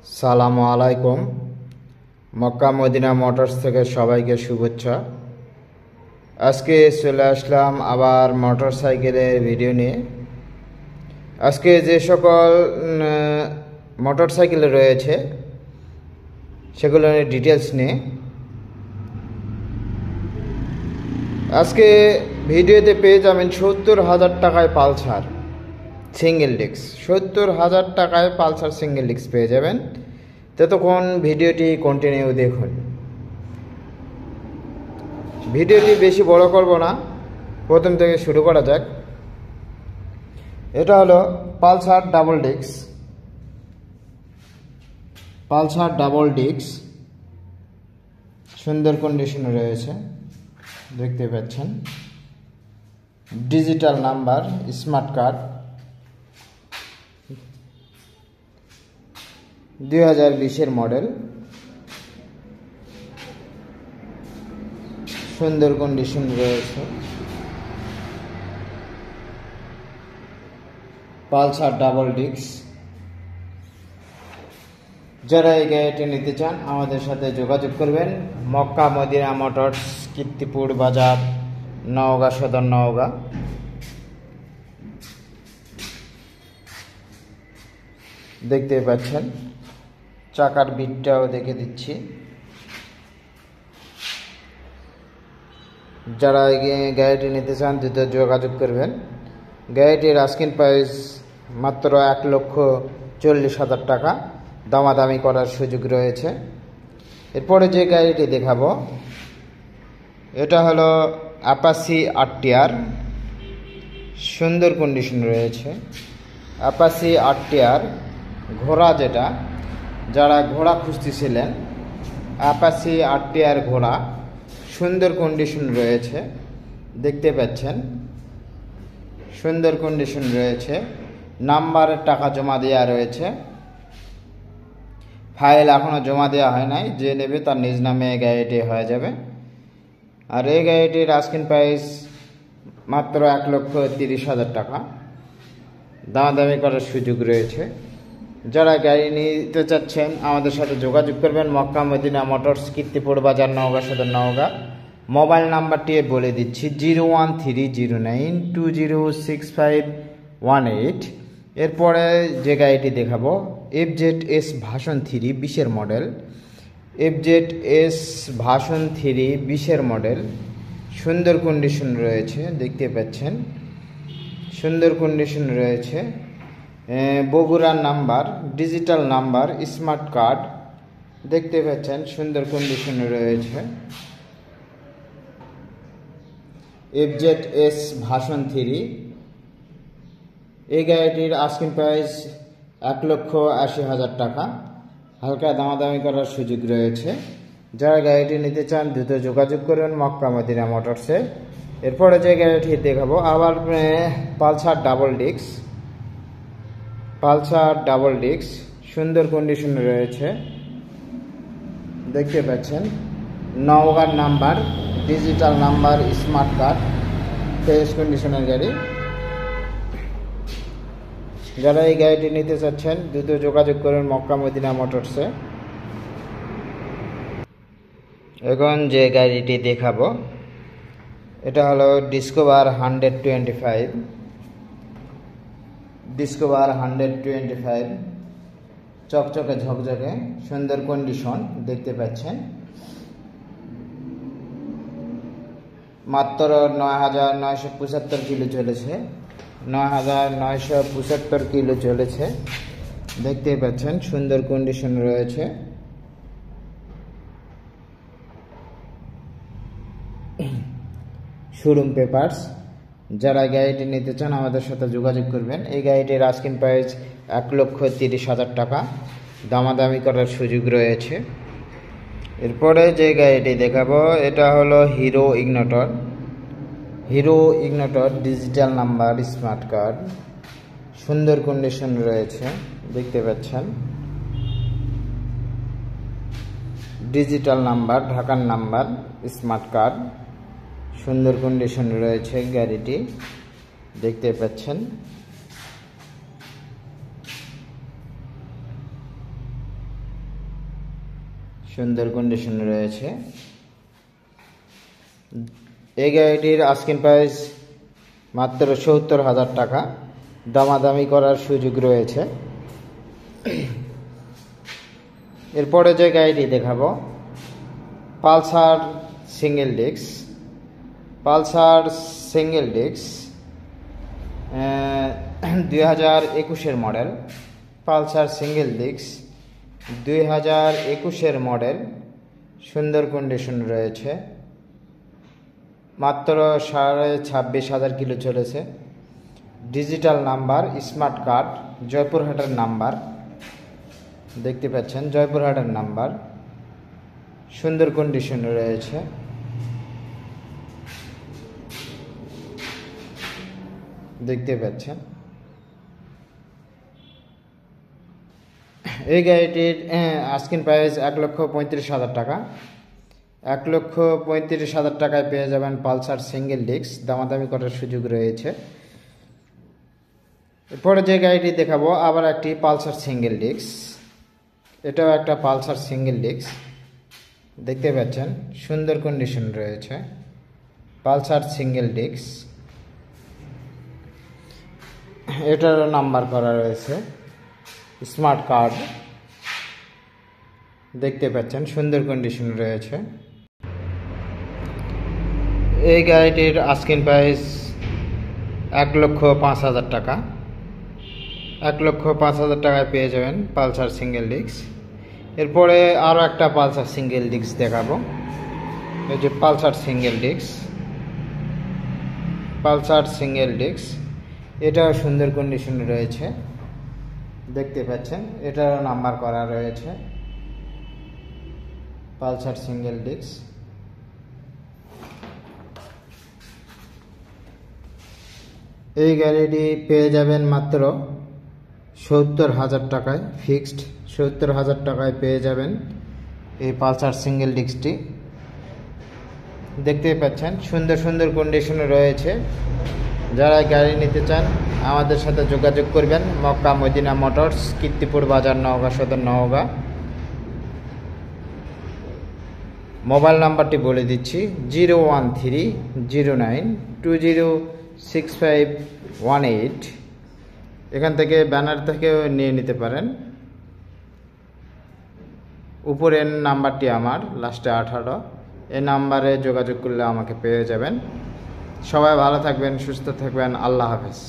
সালামু আলাইকুম। Mecca Medina motors থেকে সবাইকে শুভেচ্ছা। আজকে চলে আসলাম আবার মোটরসাইকেলের ভিডিও নিয়ে। আজকে যে সকল মোটরসাইকেল রয়েছে সেগুলোর ডিটেলস নিয়ে আজকে ভিডিওতে পেয়ে যাবেন ৭০,০০০ টাকায় পালসার সিঙ্গেল ডিস্ক। ৭০,০০০ টাকায় পালসার সিঙ্গেল ডিস্ক পেয়ে যাবেন। ততক্ষণ ভিডিওটি কন্টিনিউ দেখুন। ভিডিওটি বেশি বড় করব না, প্রথম থেকে শুরু করা যাক। এটা হলো Pulsar double disc. Pulsar double disc সুন্দর কন্ডিশনে রয়েছে, দেখতে পাচ্ছেন। ডিজিটাল নাম্বার, স্মার্ট কার্ড, 2020-এর মডেল, সুন্দর কন্ডিশন রয়েছে। Pulsar double disc. যারা এই গাড়িটি নিতে চান আমাদের সাথে যোগাযোগ করবেন। মক্কা মদিনা মোটরস, কীর্তিপুর বাজার, নওগাঁ সদর, নওগাঁ। দেখতে পাচ্ছেন, চাকার বিটটাও দেখে দিচ্ছি। যারা গাড়িটি নিতে চান দ্রুত যোগাযোগ করবেন। গাড়িটির আস্কিং প্রাইস মাত্র ১,৪০,০০০ টাকা, দামাদামি করার সুযোগ রয়েছে। এরপরে যে গাড়িটি দেখাবো এটা হলো অ্যাপাচি আরটিআর। সুন্দর কন্ডিশন রয়েছে অ্যাপাচি আরটিআর। ঘোড়া যেটা, যারা ঘোড়া খুঁজতেছিলেন, অ্যাপাচি আরটিআর ঘোড়া সুন্দর কন্ডিশন রয়েছে, দেখতে পাচ্ছেন। সুন্দর কন্ডিশন রয়েছে। নাম্বারের টাকা জমা দেওয়া রয়েছে, ফাইল এখনও জমা দেওয়া হয় নাই। যে নেবে তার নিজ নামে এই গাড়িটি হয়ে যাবে। আর এই গাড়িটির আস্কিং প্রাইস মাত্র ১,৩০,০০০ টাকা, দামাদামি করার সুযোগ রয়েছে। যারা গাড়ি নিতে চাচ্ছেন আমাদের সাথে যোগাযোগ করবেন। মক্কা মদিনা মোটরস, কীর্তিপুর বাজার, নওগাঁ সদর, নওগাঁ। মোবাইল নাম্বারটি বলে দিচ্ছি 01309206518। এরপরে যে গাড়িটি দেখাবো FZS ভার্সন 3 20-এর মডেল। FZS ভার্সন 3 20-এর মডেল, সুন্দর কন্ডিশন রয়েছে, দেখতে পাচ্ছেন। সুন্দর কন্ডিশন রয়েছে। বগুড়ার number, digital number, smart card, দেখতে পাচ্ছেন। সুন্দর কন্ডিশনে রয়েছে FZS ভার্সন 3। এই গাড়িটির আস্কিং প্রাইস ১,৮০,০০০ টাকা, হালকা দামাদামি করার সুযোগ রয়েছে। যারা গাড়িটি নিতে চান দ্রুত যোগাযোগ করবেন মক্কা মদিনা মোটরসে। এরপরে যে গাড়িটি দেখাবো আবার Pulsar double disc. Pulsar double disc সুন্দর কন্ডিশন রয়েছে, দেখতে পাচ্ছেন। নওগাঁর number, digital number, smart card, fresh কন্ডিশনের গাড়ি। যারা এই গাড়িটি নিতে চাচ্ছেন দ্রুত যোগাযোগ করেন মক্কা মদিনা মোটরসে। এখন যে গাড়িটি দেখাবো এটা হলো ডিসকভার 125। ডিসকভার 125 চকচকে ঝকঝকে, সুন্দর কন্ডিশন, দেখতে পাচ্ছেন। মাত্র ৯,৯৭৫ কিলো চলেছে। ৯,৯৭৫ কিলো চলেছে, দেখতে পাচ্ছেন। সুন্দর কন্ডিশন রয়েছে। Showroom papers. যারা গাড়িটি নিতে চান আমাদের সাথে যোগাযোগ করবেন। এই গাড়িটির আস্কিং প্রাইস ১,৩০,০০০ টাকা, দামাদামি করার সুযোগ রয়েছে। এরপরে যে গাড়িটি দেখাবো এটা হলো hero ignitor. Hero ignitor, digital number, smart card, সুন্দর কন্ডিশন রয়েছে, দেখতে পাচ্ছেন। ডিজিটাল নাম্বার, ঢাকার নাম্বার, স্মার্ট কার্ড, সুন্দর কন্ডিশন রয়েছে গাড়িটি, দেখতে পাচ্ছেন। সুন্দর কন্ডিশনে রয়েছে। এই গাড়িটির আস্কিং প্রাইস মাত্র ৭০,০০০ টাকা, দামাদামি করার সুযোগ রয়েছে। এরপরে যে গাড়িটি দেখাবো Pulsar single disc. Pulsar single disc 2021-এর মডেল। পালসার সিঙ্গেল ডিস্ক 2021-এর মডেল, সুন্দর কন্ডিশন রয়েছে। মাত্র 26,500 কিলো চলেছে। ডিজিটাল নাম্বার, স্মার্ট কার্ড, জয়পুরহাটের নাম্বার দেখতে পাচ্ছেন, জয়পুরহাটের নাম্বার, সুন্দর কন্ডিশন রয়েছে। দেখতে পাচ্ছেন এই গাড়িটির আস্কিং প্রাইস 1,35,000 টাকা। 1,35,000 টাকায় পেয়ে যাবেন পালসার সিঙ্গেল ডিস্ক, দামাদামি করার সুযোগ রয়েছে। এরপরে যে গাড়িটি দেখাবো আবার একটি পালসার সিঙ্গেল ডিস্ক। এটাও একটা পালসার সিঙ্গেল ডিস্ক, দেখতে পাচ্ছেন সুন্দর কন্ডিশন রয়েছে। পালসার সিঙ্গেল ডিস্ক, এটারও নাম্বার করা রয়েছে, স্মার্ট কার্ড দেখতে পাচ্ছেন, সুন্দর কন্ডিশন রয়েছে। এই গাড়িটির আস্কিং প্রাইস 1,05,000 টাকা। 1,05,000 টাকায় পেয়ে যাবেন পালসার সিঙ্গেল ডিস্ক। এরপরে আরও একটা পালসার সিঙ্গেল ডিস্ক দেখাবো। এই যে Pulsar single disc, Pulsar single disk, এটাও সুন্দর কন্ডিশনে রয়েছে, দেখতে পাচ্ছেন, এটারও নাম্বার করা রয়েছে। পালসার সিঙ্গেল ডিস্ক, এই গাড়িটি পেয়ে যাবেন মাত্র 70,000 টাকায়, ফিক্সড 70,000 টাকায় পেয়ে যাবেন এই পালসার সিঙ্গেল ডিস্কটি। দেখতে পাচ্ছেন সুন্দর সুন্দর কন্ডিশনে রয়েছে। যারা গাড়ি নিতে চান আমাদের সাথে যোগাযোগ করবেন। মক্কা মদিনা মোটরস, কীর্তিপুর বাজার, নওগাঁ সদর, নওগাঁ। মোবাইল নাম্বারটি বলে দিচ্ছি 01309206518। এখান থেকে ব্যানার থেকেও নিয়ে নিতে পারেন। উপরের নাম্বারটি আমার, লাস্টে 18, এই নাম্বারে যোগাযোগ করলে আমাকে পেয়ে যাবেন। সবাই ভালো থাকবেন, সুস্থ থাকবেন, আল্লাহ হাফেজ।